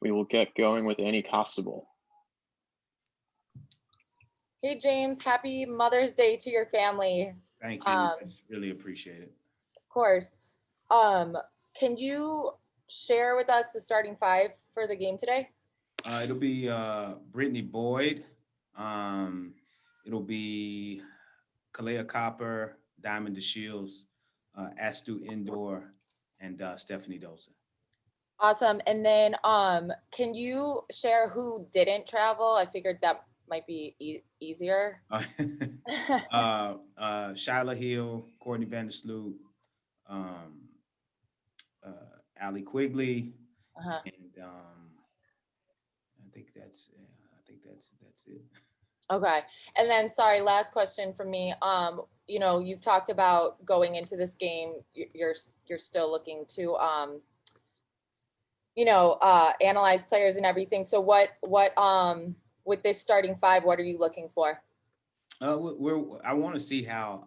we will get going with Annie Costable. Hey, James, happy Mother's Day to your family. Thank you. It's really appreciate it. Of course. Can you share with us the starting five for the game today? It'll be Brittany Boyd. It'll be Kalea Copper, Diamond DeShields, Astu Indoor, and Stephanie Dosa. Awesome. And then can you share who didn't travel? I figured that might be easier. Shyla Hill, Courtney Vandersloot, Allie Quigley, and I think that's it. Okay. And then, sorry, last question from me. You know, you've talked about going into this game, you're still looking to analyze players and everything. So what with this starting five, what are you looking for? I want to see how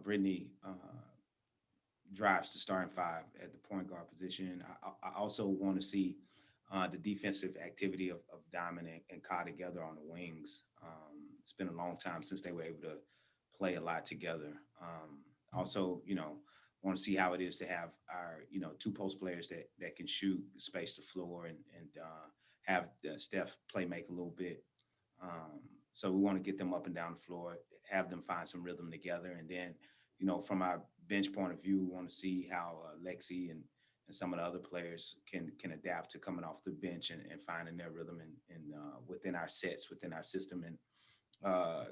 Brittany drives the starting five at the point guard position. I also want to see the defensive activity of Diamond and Ka together on the wings. It's been a long time since they were able to play a lot together. Also, want to see how it is to have our, two post players that can shoot, space the floor, and have Steph play make a little bit. So we want to get them up and down the floor, have them find some rhythm together. And then, from our bench point of view, we want to see how Lexi and some of the other players can adapt to coming off the bench and finding their rhythm and within our sets, within our system. And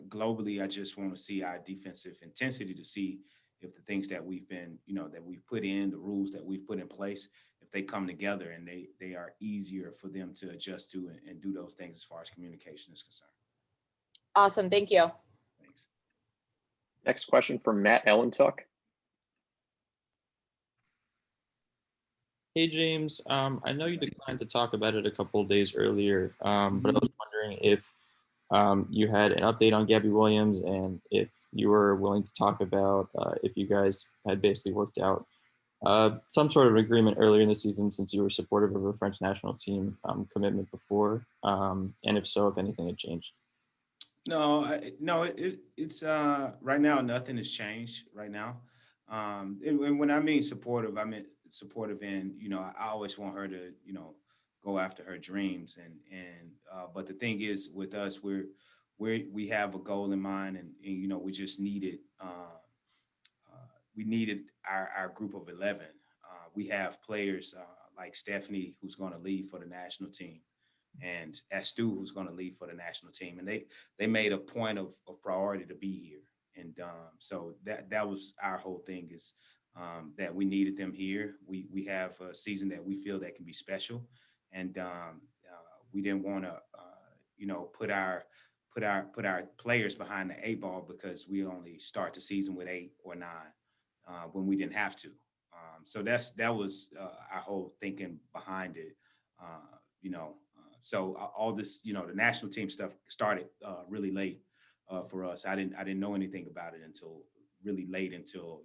globally, I just want to see our defensive intensity to see if the things that we've been, that we've put in, the rules that we've put in place, if they come together and they are easier for them to adjust to and do those things as far as communication is concerned. Awesome. Thank you. Thanks. Next question from Matt Ellentuck. Hey, James. I know you declined to talk about it a couple of days earlier, but I was wondering if you had an update on Gabby Williams and if you were willing to talk about if you guys had basically worked out some sort of agreement earlier in the season since you were supportive of a French national team commitment before, and if so, if anything had changed. No, it's right now, nothing has changed right now. And when I mean supportive, I mean supportive in, I always want her to, go after her dreams. But the thing is with us, we have a goal in mind and we just needed, we needed our group of 11. We have players like Stephanie, who's going to leave for the national team, and Astu, who's going to leave for the national team. And they made a point of priority to be here. And so that was our whole thing is that we needed them here. We have a season that we feel that can be special. And we didn't want to, put our players behind the 8 ball because we only start the season with 8 or 9 when we didn't have to. So that was our whole thinking behind it, So all this, the national team stuff started really late for us. I didn't know anything about it until really late, until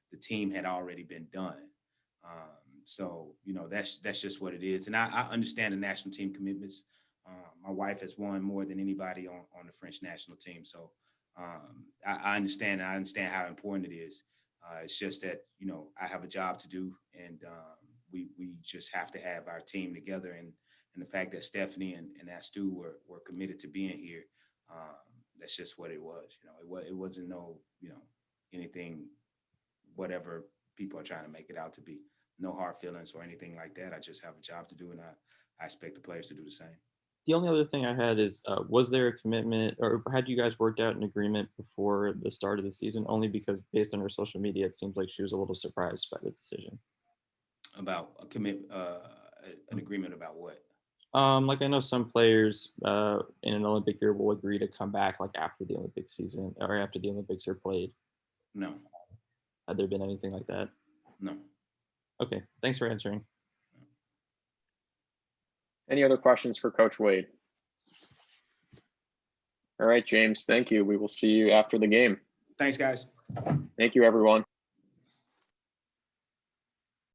the team had already been done. So that's just what it is. And I understand the national team commitments. My wife has won more than anybody on the French national team. So I understand. And I understand how important it is. It's just that I have a job to do, and we just have to have our team together. And the fact that Stephanie and Astu were committed to being here, that's just what it was. It wasn't no anything, whatever people are trying to make it out to be. No hard feelings or anything like that. I just have a job to do, and I expect the players to do the same. The only other thing I had is, was there a commitment, or had you guys worked out an agreement before the start of the season? Only because based on her social media, it seems like she was a little surprised by the decision. About an agreement about what? Like I know some players in an Olympic year will agree to come back like after the Olympic season or after the Olympics are played. No. Had there been anything like that? No. Okay, thanks for answering. Any other questions for Coach Wade? All right, James, thank you. We will see you after the game. Thanks, guys. Thank you, everyone.